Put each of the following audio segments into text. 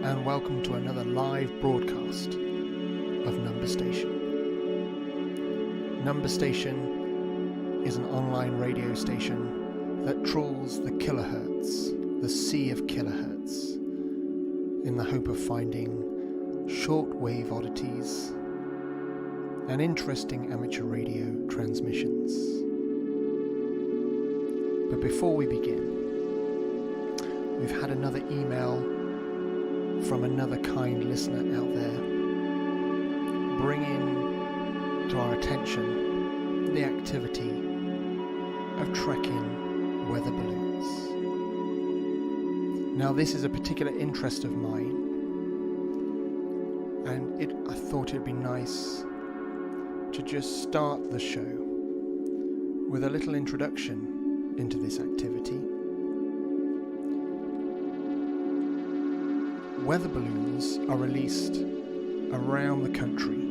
and welcome to another live broadcast of Number Station. Number Station is an online radio station that trawls the kilohertz, the sea of kilohertz, in the hope of finding shortwave oddities and interesting amateur radio transmissions. But before we begin, we've had another email from another kind listener out there, bringing to our attention the activity of tracking weather balloons. Now, this is a particular interest of mine, and I thought it'd be nice to just start the show with a little introduction into this activity. Weather balloons are released around the country,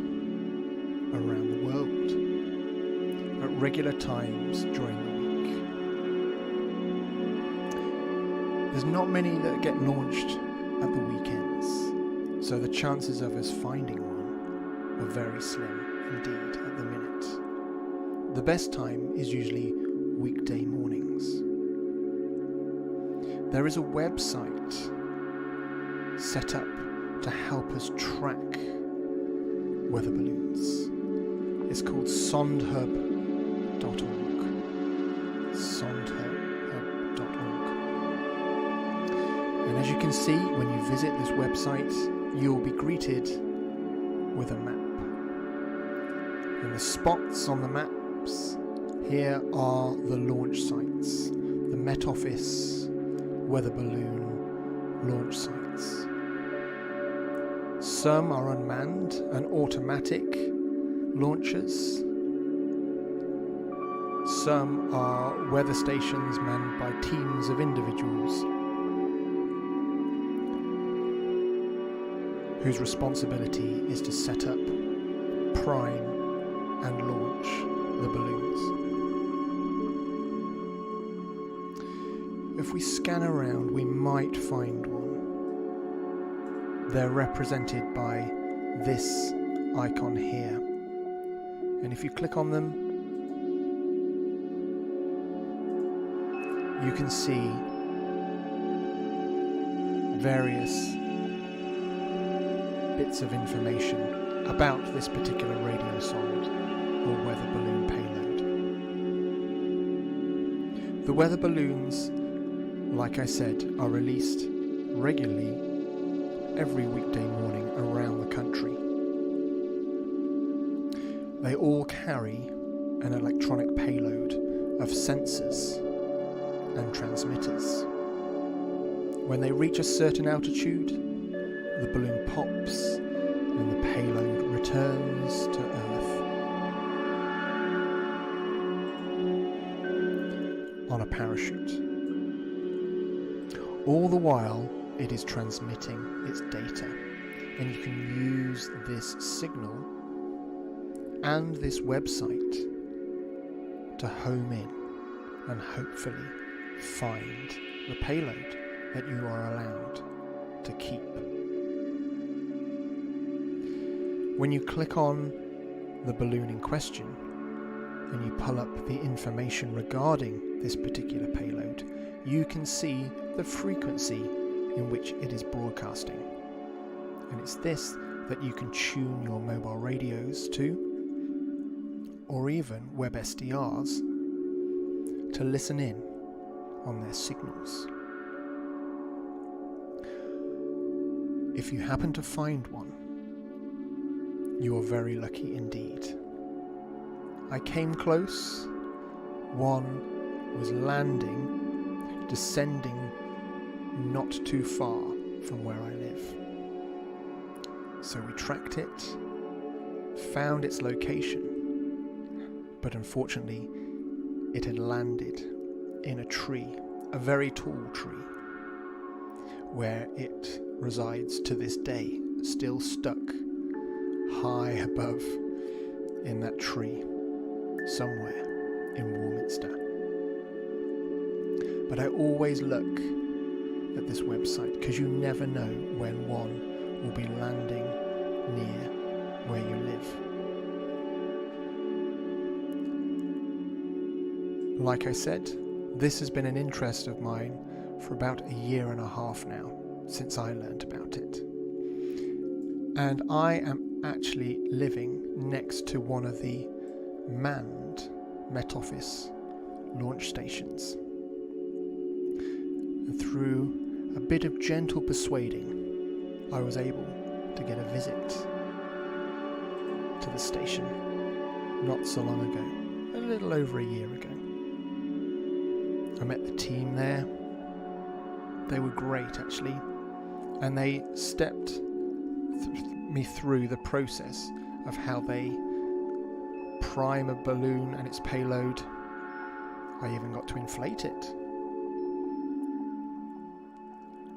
around the world, at regular times during the week. There's not many that get launched at the weekends, so the chances of us finding one are very slim indeed at the minute. The best time is usually weekday mornings. There is a website set up to help us track weather balloons. It's called sondhub.org. sondhub.org. And as you can see, when you visit this website, you'll be greeted with a map. And the spots on the maps here are the launch sites, the Met Office weather balloon launch sites. Some are unmanned and automatic launchers. Some are weather stations manned by teams of individuals whose responsibility is to set up, prime and launch the balloons. If we scan around, we might find one. They're represented by this icon here. And if you click on them, you can see various bits of information about this particular radio sonde or weather balloon payload. The weather balloons, like I said, are released regularly every weekday morning around the country. They all carry an electronic payload of sensors and transmitters. When they reach a certain altitude, the balloon pops and the payload returns to Earth on a parachute. All the while, it is transmitting its data, and you can use this signal and this website to home in and hopefully find the payload that you are allowed to keep. When you click on the balloon in question and you pull up the information regarding this particular payload, you can see the frequency in which it is broadcasting. And it's this that you can tune your mobile radios to, or even web SDRs, to listen in on their signals. If you happen to find one, you are very lucky indeed. I came close. One was landing, descending not too far from where I live. So we tracked it, found its location, but unfortunately it had landed in a tree, a very tall tree, where it resides to this day, still stuck high above in that tree somewhere in Warminster. But I always look at this website, because you never know when one will be landing near where you live. Like I said, this has been an interest of mine for about a year and a half now, since I learned about it. And I am actually living next to one of the manned Met Office launch stations. And through a bit of gentle persuading, I was able to get a visit to the station not so long ago, a little over a year ago. I met the team there. They were great, actually, and they stepped me through the process of how they prime a balloon and its payload. I even got to inflate it,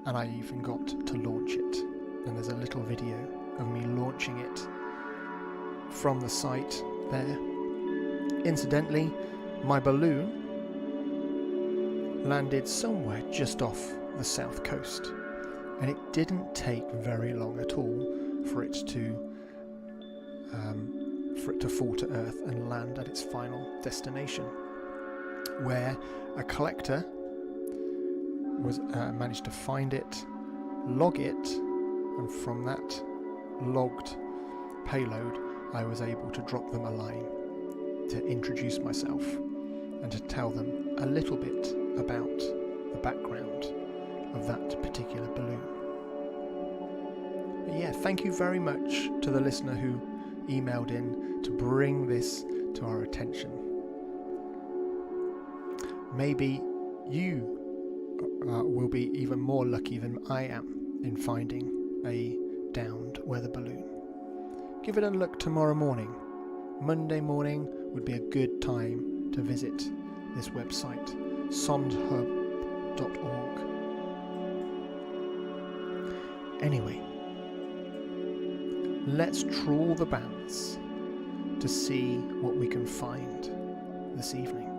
and I even got to launch it. And there's a little video of me launching it from the site there. Incidentally, my balloon landed somewhere just off the south coast, and it didn't take very long at all for it to fall to earth and land at its final destination, where a collector was managed to find it, log it, and from that logged payload I was able to drop them a line to introduce myself and to tell them a little bit about the background of that particular balloon. But yeah, thank you very much to the listener who emailed in to bring this to our attention. Maybe you will be even more lucky than I am in finding a downed weather balloon. Give it a look tomorrow morning. Monday morning would be a good time to visit this website, sondhub.org. Anyway, let's trawl the bands to see what we can find this evening.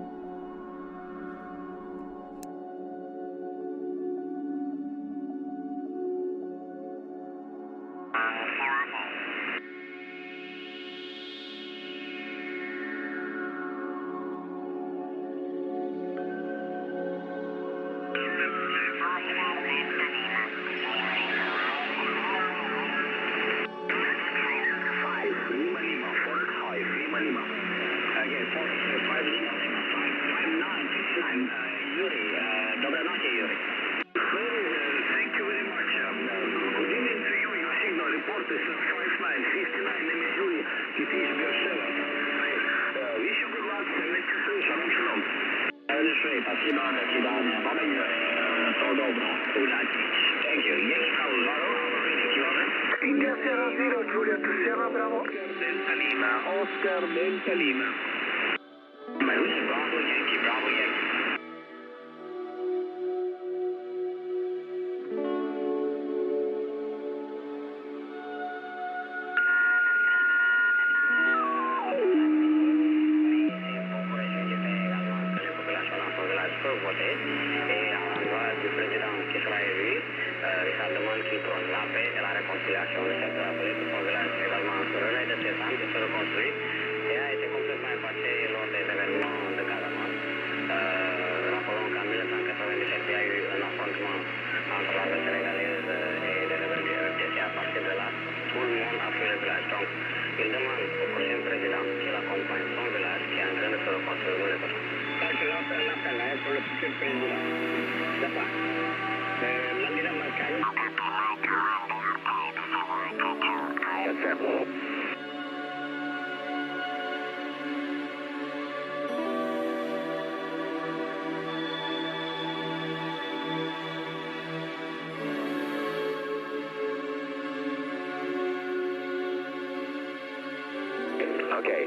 Okay.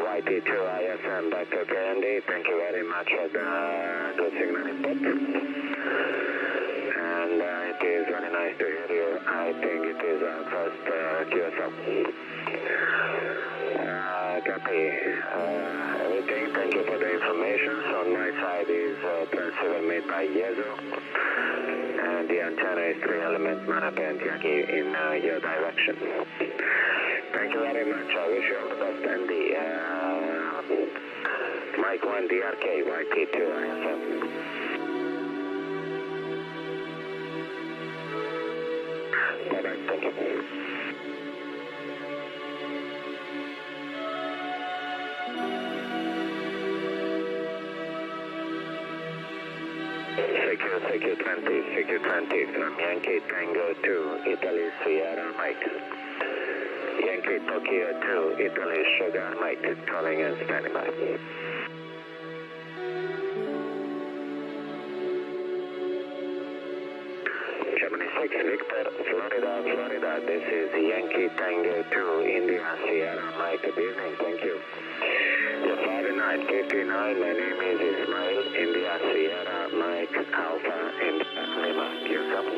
YT2 ISM back to Candy. Thank you very much for the good signal input. And it is very nice to hear you. I think it is our first QSL. Got copy. Everything, thank you for the information. So on my side is transceiver made by Yezo. And the antenna is 3-element manaband Yankee in your direction. Thank you very much. I wish you all the best. And the Mike 1 DRK, YT2 ISM. Bye-bye. Thank you. CQ20 from Yankee Tango 2, Italy Sierra Mike. Yankee Tokyo 2, Italy Sugar Mike, calling and standing by. 76 Victor, Florida, this is Yankee Tango 2, India Sierra Mike, good evening, thank you. The 5959, my name is Ismail, India Sierra Mike Alpha India Lima, QSM.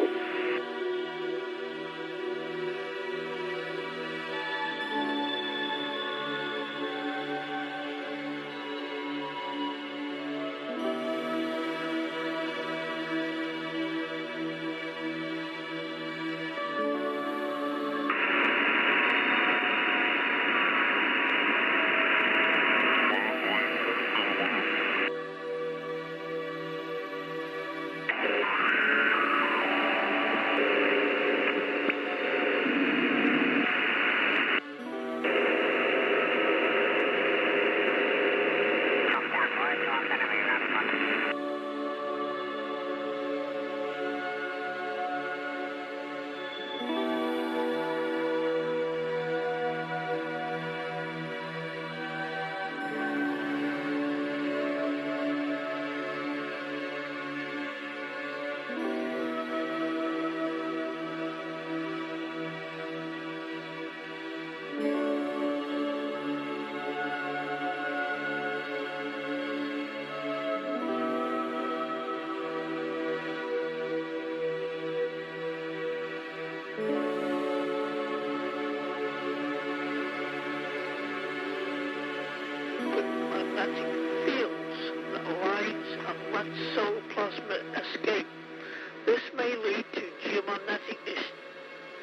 Solar plasma escape. This may lead to geomagnetic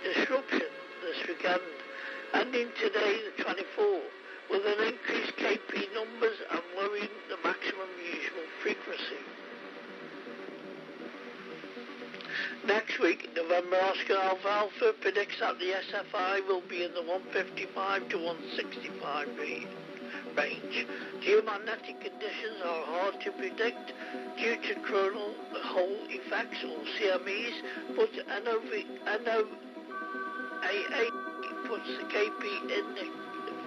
disruption this weekend, ending today the 24th, with an increased KP numbers and lowering the maximum usual frequency. Next week, November Oscar Alpha predicts that the SFI will be in the 155 to 165 range. Geomagnetic conditions are hard to predict due to coronal hole effects or CMEs, but NOAA puts the KP in the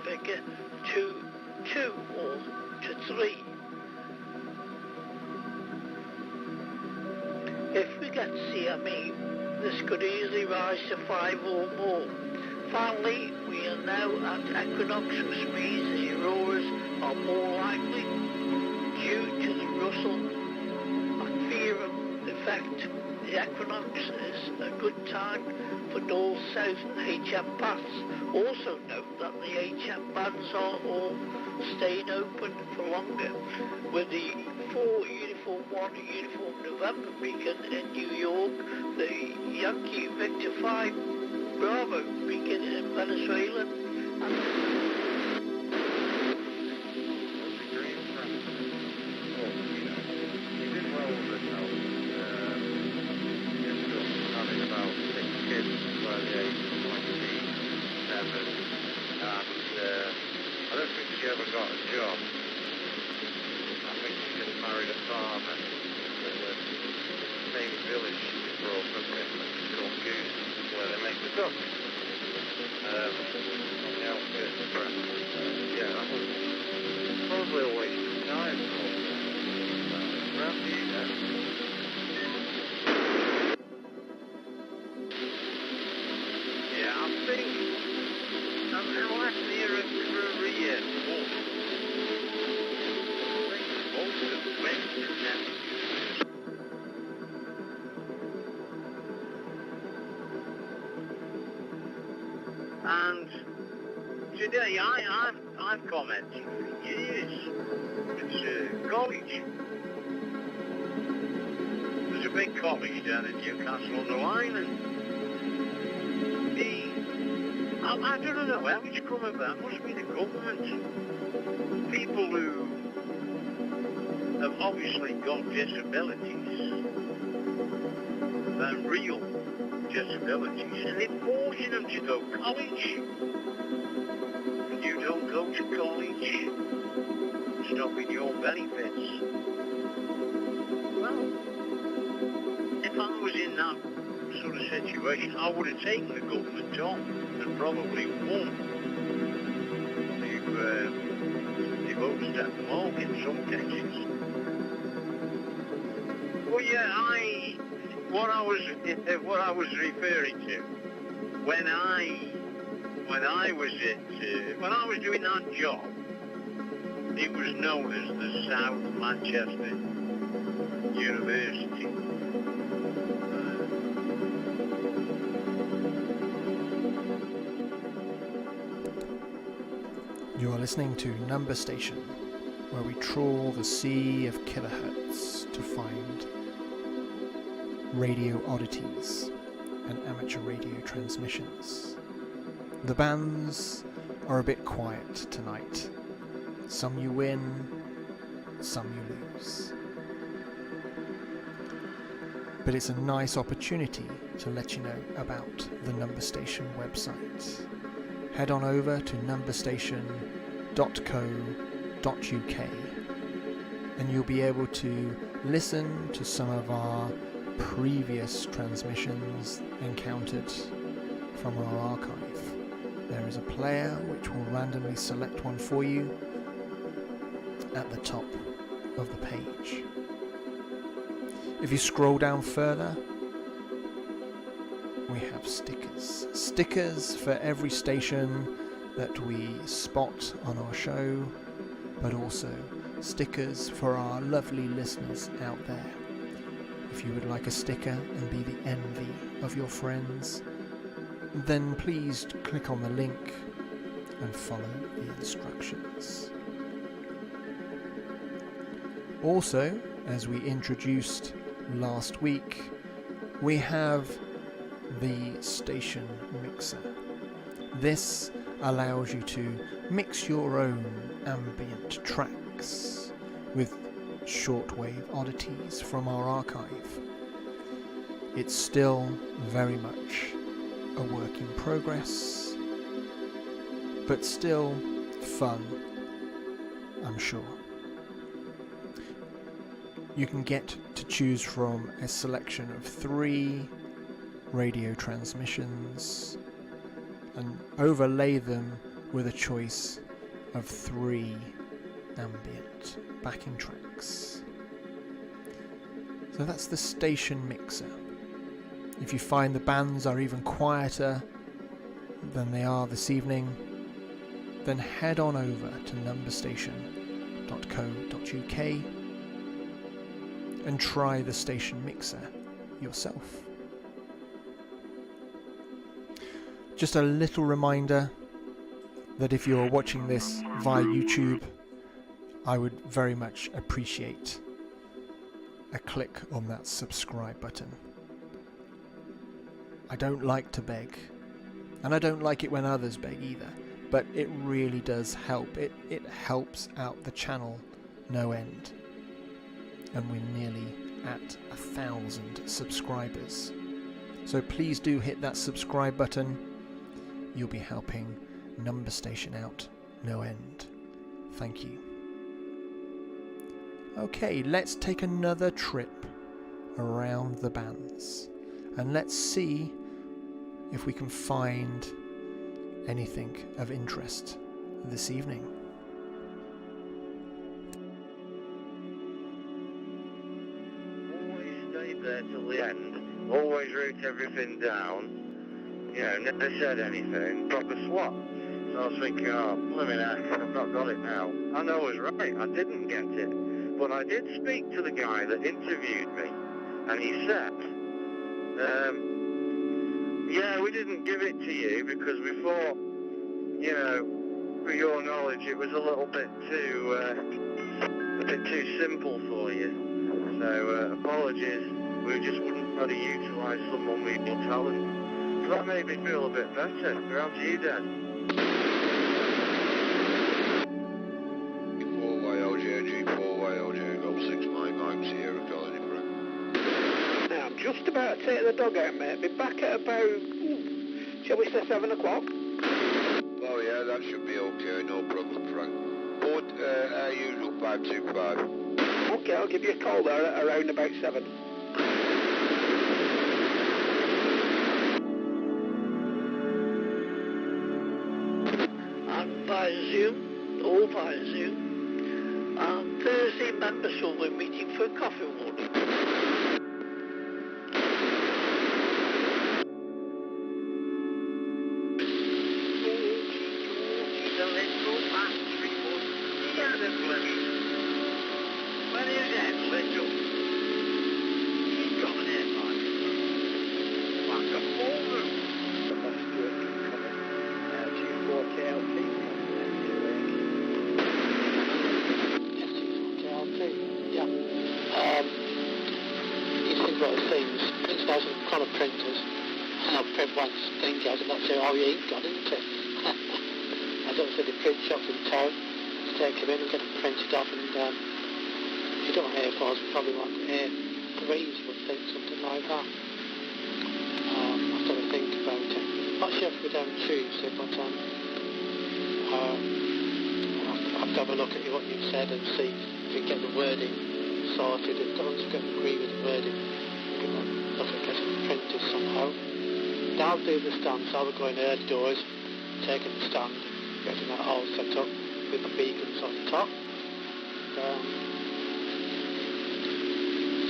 figure to 2 or to 3. If we get CME, this could easily rise to 5 or more. Finally, we are now at equinox, which means the auroras are more likely due to the Russell-McPherson effect. The equinox is a good time for north-south HM paths. Also note that the HM bands are all staying open for longer, with the 4 Uniform 1 Uniform November beacon in New York, the Yankee Victor 5 Bravo beginning in Venezuela, and having about 6 kids by the age of 27, and I don't think she ever got a job. I think she just married a farmer in the same village she was brought up in, which is called Goose, where they make the duck. On the outskirts of Brent. Yeah, that was probably a waste of time. Around you then. Yeah, I think unless near a Korean war, I think most of the Western nations. And today I've commented for years. It's college. There's a big college down in Newcastle on the line, and I don't know how it's come about. It must be the government. People who have obviously got disabilities, and real disabilities, and they're forcing them to go to college. And you don't go to college, stopping your benefits. Well, if I was in that sort of situation, I would have taken the government on and probably won. They've overstepped the mark in some cases. Well, yeah, what I was referring to when I was doing that job, it was known as the South Manchester University. You are listening to Number Station, where we trawl the sea of kilohertz to find radio oddities and amateur radio transmissions. The bands are a bit quiet tonight. Some you win, some you lose. But it's a nice opportunity to let you know about the Number Station website. Head on over to numberstation.co.uk and you'll be able to listen to some of our previous transmissions encountered from our archive. There is a player which will randomly select one for you at the top of the page. If you scroll down further, we have stickers. Stickers for every station that we spot on our show, but also stickers for our lovely listeners out there. If you would like a sticker and be the envy of your friends, then please click on the link and follow the instructions. Also, as we introduced last week, we have the station mixer. This allows you to mix your own ambient tracks with shortwave oddities from our archive. It's still very much a work in progress, but still fun, I'm sure. You can get to choose from a selection of 3 radio transmissions and overlay them with a choice of 3 ambient backing tracks. So that's the station mixer. If you find the bands are even quieter than they are this evening, then head on over to numberstation.co.uk and try the station mixer yourself. Just a little reminder that if you're watching this via YouTube, I would very much appreciate a click on that subscribe button. I don't like to beg, and I don't like it when others beg either, but it really does help. It helps out the channel no end. And we're nearly at 1,000 subscribers. So please do hit that subscribe button. You'll be helping Number Station out no end. Thank you. Okay, let's take another trip around the bands and let's see if we can find anything of interest this evening. Always stayed there till the end. Always wrote everything down. You know, never said anything. Proper swap. So I was thinking, oh, blimey heck, I've not got it now. And I was right, I didn't get it. But I did speak to the guy that interviewed me. And he said, yeah, we didn't give it to you because we thought, you know, for your knowledge, it was a little bit too simple for you. So apologies. We just wouldn't try to utilise someone with your talent. So that made me feel a bit better. We're on to you, Dad. 4YLJ, Go 6 Mike Sierra Colony Crew. Now, I'm just about to take the dog out, mate. Be back at about, shall we say 7 o'clock? Oh yeah, that should be okay, no problem, Frank. Port our usual 525. Okay, I'll give you a call there at around about 7. And by Zoom, all by Zoom. Thursday members will be meeting for coffee water. Oh, you ain't got into it. I don't see the print shops in town. Just take them in and get them printed off, and if you don't want A4s, you probably want A3s, would think, something like that. I'll have to think about it. Not sure if we're down Tuesday, but I'll have to have a look at what you've said and see if we can get the wording sorted. If don't agree with the wording, we can look at getting it printed somehow. I'll do the stand, so I'll be going early doors, taking the stand, getting that all set up with the beacons on the top.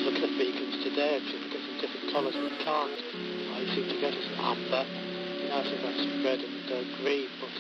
Looking at beacons today, trying to get some different colours, but we can't. I seem to get us amber, now I've got some red and green, but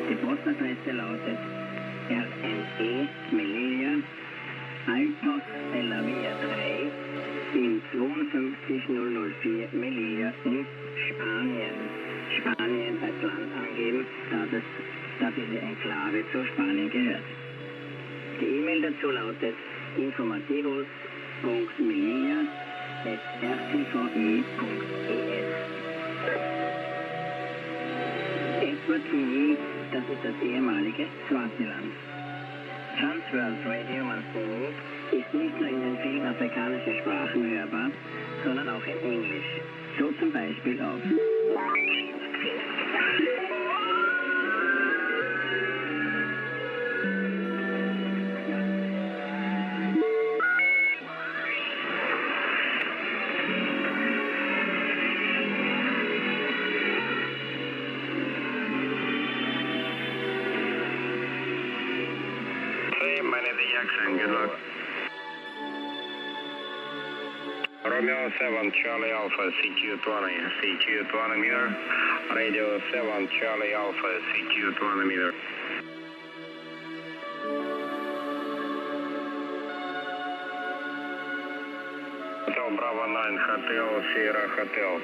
Die Postadresse lautet RNE Melilla, Altpost Bella Via 3 in 52004 Melilla in Spanien. Spanien als Land angeben, da diese Enklave zu Spanien gehört. Die E-Mail dazu lautet informativos.melilla@rtvi.es. Eswatini, das ist das ehemalige Swaziland. Transworld Radio Martini ist nicht nur in den vielen afrikanischen Sprachen hörbar, sondern auch in Englisch. So zum Beispiel auf Jackson, good luck. Romeo 7, Charlie Alpha, CQ20 meter. Radio 7, Charlie Alpha, CQ20 meter. Hotel Bravo 9, Hotel Sierra Hotel.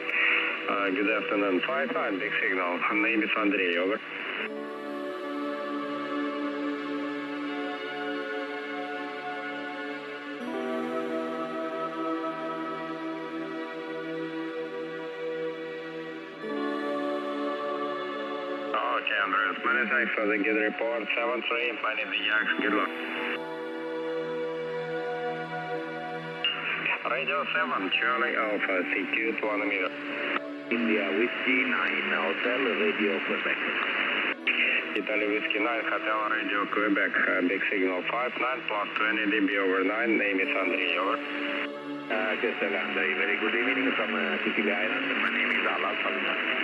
Good afternoon, 5-9, big signal. Name is Andrei, over. Okay, Andreas, many thanks for the good report. 7-3, many the Jacks, good luck. Radio 7, Charlie Alpha, CQ20 meter. India Whiskey 9, Hotel Radio Quebec. Italy Whiskey 9, Hotel Radio Quebec, big signal 5-9 plus 20 dB over 9, name is Andrei, over. Yes, sir, Andrei, very good evening from Sicily Island. My name is Alas.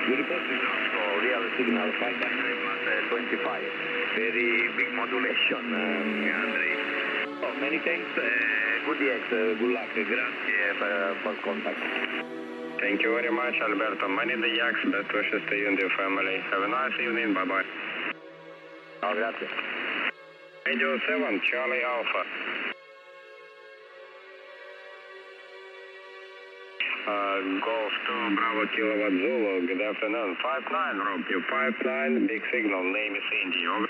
You report results for real signal 5-9 plus 25. Very big modulation, Andrei. Oh, many thanks. Good DX, good luck. Grazie for contact. Thank you very much, Alberto. Many the Jacks, best wishes to you and your family. Have a nice evening, bye-bye. Oh, grazie. Radio 7, Charlie Alpha. Golf 2, Bravo Kilowatt Zulu, good afternoon. 5-9, Rob, you 5-9, big signal, name is Indy, over.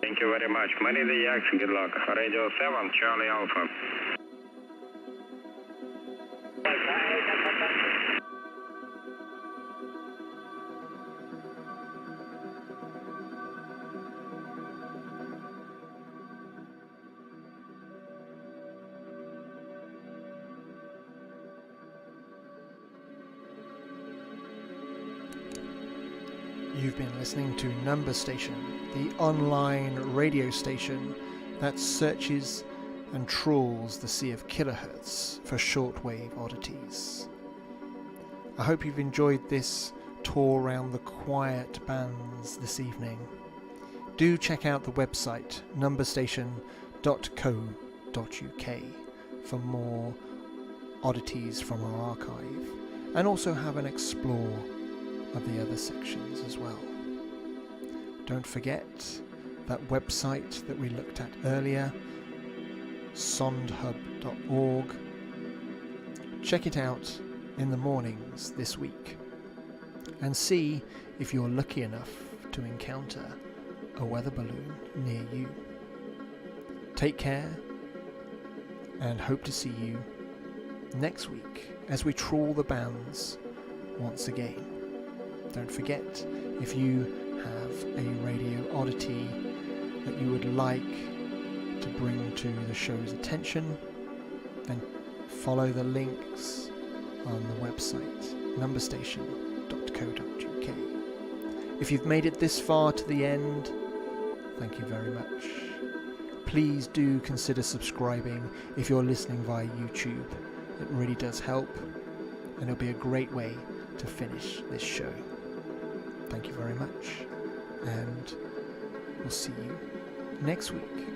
Thank you very much. Many the Jacks, good luck. Radio 7, Charlie Alpha. You've been listening to Number Station, the online radio station that searches and trawls the sea of kilohertz for shortwave oddities. I hope you've enjoyed this tour around the quiet bands this evening. Do check out the website numberstation.co.uk for more oddities from our archive, and also have an explore of the other sections as well. Don't forget that website that we looked at earlier, sondhub.org. Check it out in the mornings this week and see if you're lucky enough to encounter a weather balloon near you. Take care and hope to see you next week as we trawl the bands once again. Don't forget, if you have a radio oddity that you would like to bring to the show's attention, then follow the links on the website numberstation.co.uk. If you've made it this far to the end, thank you very much. Please do consider subscribing if you're listening via YouTube. It really does help, and it'll be a great way to finish this show. Thank you very much, and we'll see you next week.